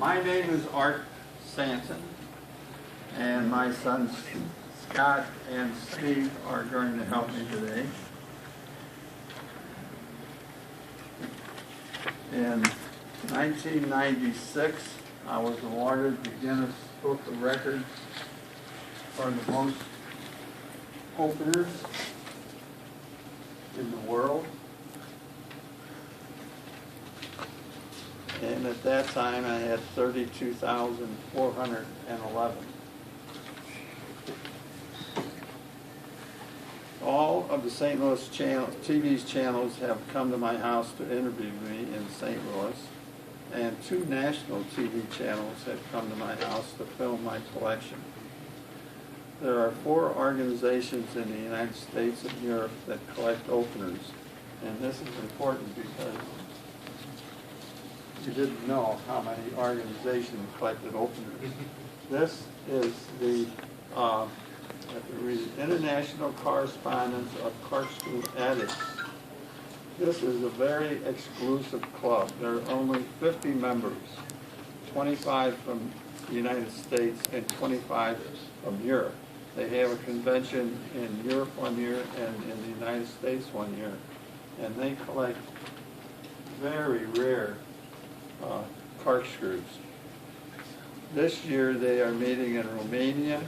My name is Art Santen, and my sons Scott and Steve are going to help me today. In 1996, I was awarded the Guinness Book of Records for the most openers in the world. And at that time, I had 32,411. All of the St. Louis TV channels have come to my house to interview me in St. Louis, and 2 national TV channels have come to my house to film my collection. There are 4 organizations in the United States and Europe that collect openers, and this is important because you didn't know how many organizations collected openers. This is the International Correspondence of Corkscrew Addicts. This is a very exclusive club. There are only 50 members, 25 from the United States and 25 from Europe. They have a convention in Europe one year and in the United States one year, and they collect very rare corkscrews. This year they are meeting in Romania,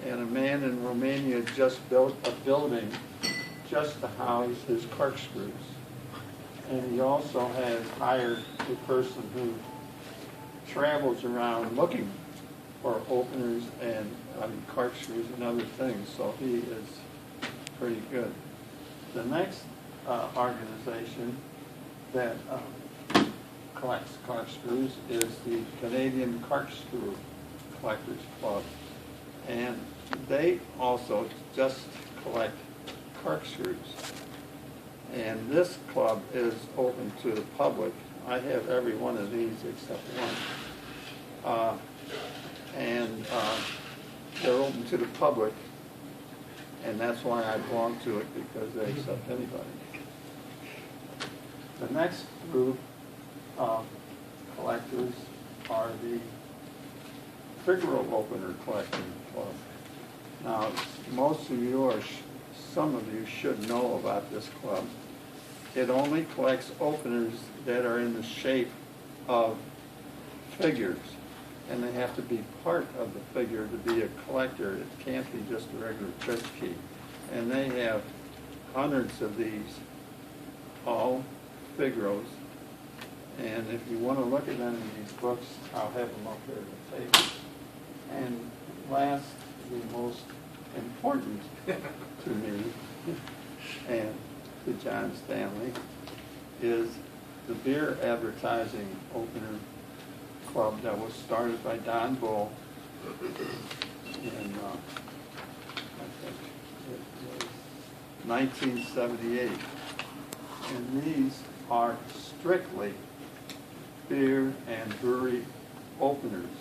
and a man in Romania just built a building just to house his corkscrews. And he also has hired a person who travels around looking for openers and corkscrews and other things, so he is pretty good. The next organization that collects corkscrews is the Canadian Corkscrew Collectors Club, and they also just collect corkscrews. And this club is open to the public. I have every one of these except one. They're open to the public, and that's why I belong to it, because they accept anybody. The next group of collectors are the Figaro Opener Collecting Club. Now, most of you, or some of you, should know about this club. It only collects openers that are in the shape of figures, and they have to be part of the figure to be a collector. It can't be just a regular church key. And they have hundreds of these, all Figaros. And if you want to look at any of these books, I'll have them up there at the table. And last, the most important to me and to John Stanley is the beer advertising opener club that was started by Don Bull in I think it was 1978. And these are strictly beer and brewery openers.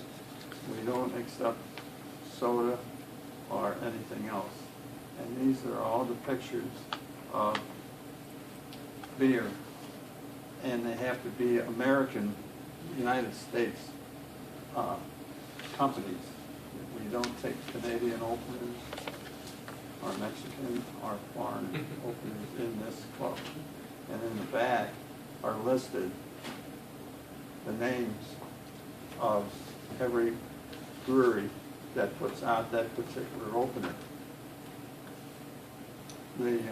We don't accept soda or anything else. And these are all the pictures of beer. And they have to be American, United States companies. We don't take Canadian openers or Mexican or foreign openers in this club. And in the back are listed the names of every brewery that puts out that particular opener. In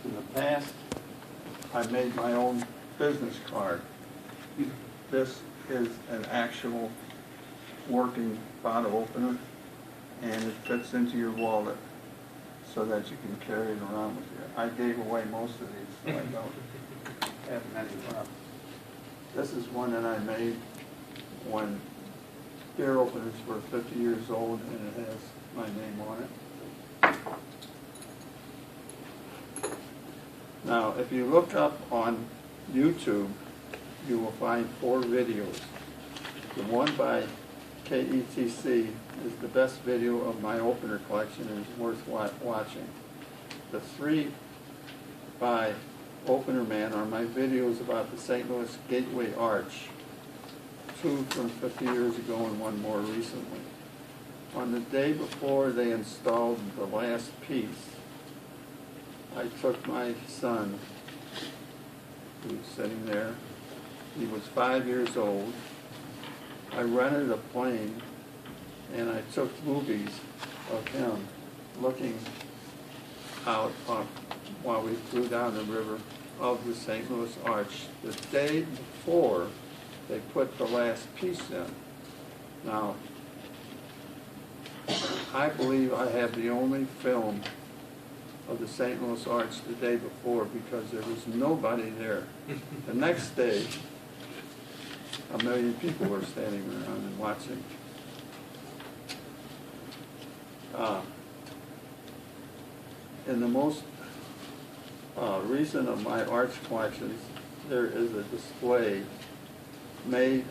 the past, I made my own business card. This is an actual working bottle opener, and it fits into your wallet so that you can carry it around with you. I gave away most of these, so I don't have many left. This is one that I made when beer openers were 50 years old, and it has my name on it. Now, if you look up on YouTube, you will find 4 videos. The one by KETC is the best video of my opener collection and is worth watching. The 3 by Opener Man are my videos about the St. Louis Gateway Arch, 2 from 50 years ago and 1 more recently. On the day before they installed the last piece, I took my son, who was sitting there. He was 5 years old. I rented a plane and I took movies of him looking out while we flew down the river of the St. Louis Arch the day before they put the last piece in. Now, I believe I have the only film of the St. Louis Arch the day before because there was nobody there. The next day, 1 million people were standing around and watching. In the most recent of my arch collections, there is a display made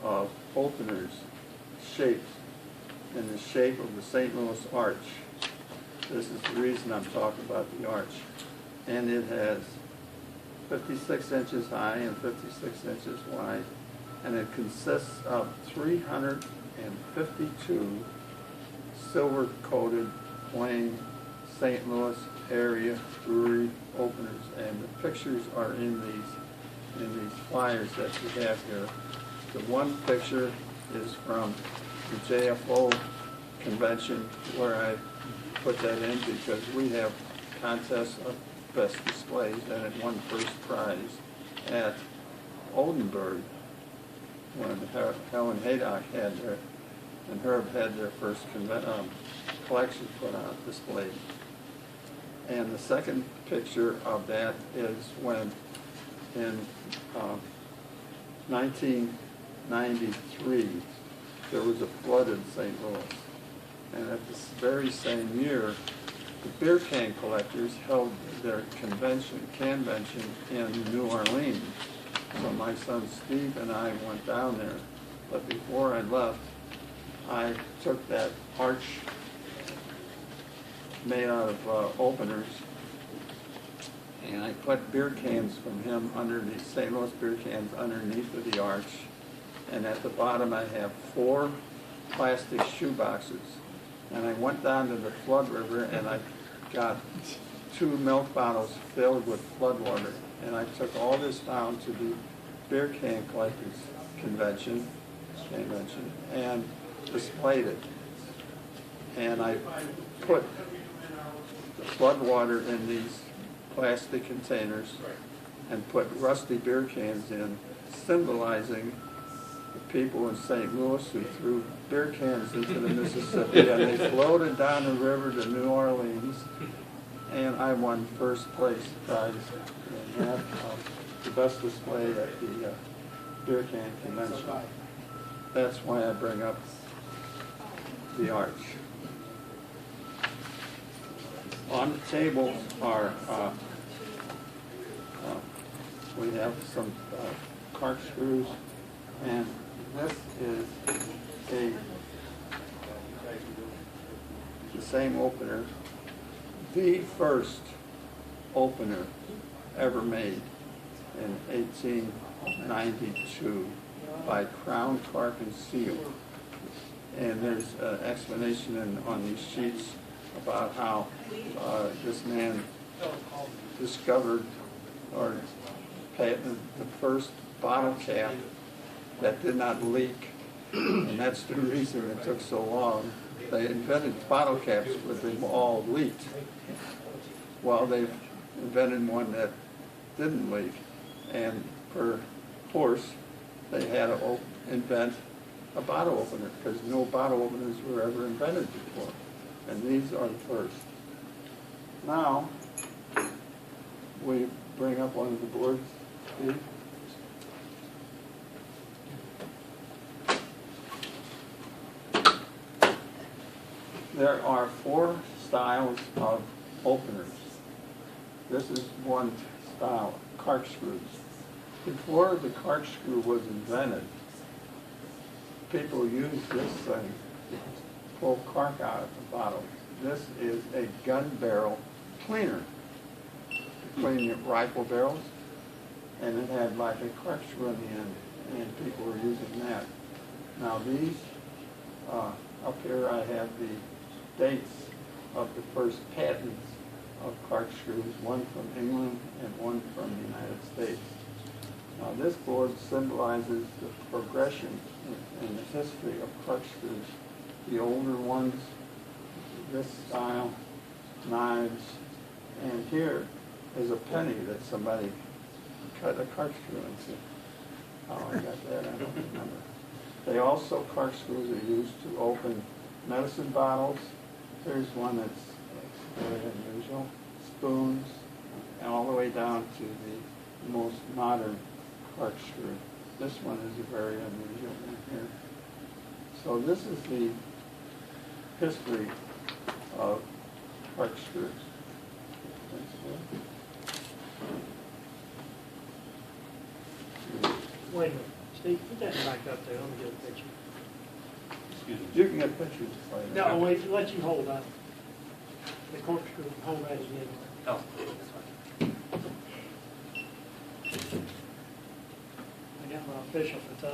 of openers shaped in the shape of the St. Louis Arch. This is the reason I'm talking about the arch. And it has 56 inches high and 56 inches wide, and it consists of 352 silver-coated plain St. Louis area brewery openers, and the pictures are in these flyers that you have here. The one picture is from the JFO convention where I put that in because we have contests of best displays, and it won first prize at Oldenburg when Helen Haydock had their, and Herb had their first collection put on display. And the second picture of that is when in 1993 there was a flood in St. Louis. And at this very same year, the beer can collectors held their convention in New Orleans. So my son Steve and I went down there. But before I left, I took that arch made out of openers, and I put beer cans from him underneath, St. Louis beer cans underneath of the arch. And at the bottom I have 4 plastic shoe boxes. And I went down to the flood river and I got 2 milk bottles filled with flood water. And I took all this down to the beer can collectors convention and displayed it. And I put the flood water in these plastic containers and put rusty beer cans in, symbolizing the people in St. Louis who threw beer cans into the Mississippi, and they floated down the river to New Orleans, and I won first place prize in that, the best display at the beer can convention. That's why I bring up the arch. On the tables are, we have some corkscrews, and this is the same opener, the first opener ever made in 1892 by Crown Cork and Seal. And there's an explanation on these sheets about how this man discovered or patented the first bottle cap that did not leak, and that's the reason it took so long. They invented bottle caps, but they all leaked. Well, they've invented one that didn't leak, and of course, they had to invent a bottle opener because no bottle openers were ever invented before, and these are the first. Now, we bring up one of the boards, Steve. There are 4 styles of openers. This is one style, corkscrews. Before the corkscrew was invented, people use this thing to pull cork out of the bottle. This is a gun barrel cleaner to clean your rifle barrels, and it had like a corkscrew in the end, and people were using that. Now these, up here I have the dates of the first patents of corkscrews, one from England and one from the United States. Now this board symbolizes the progression in the history of corkscrews. The older ones, this style, knives, and here is a penny that somebody cut a corkscrew into. How I got that, I don't remember. They also, corkscrews are used to open medicine bottles. Here's one that's very unusual. Spoons, and all the way down to the most modern corkscrew. This one is very unusual one here. So this is the history of corkscrews. Wait a minute, Steve, put that back up there, let me get a picture. Excuse me. You can get pictures later. No, wait, let you hold that. The corkscrew, hold that again. Oh, that's fine. I got my official photographer.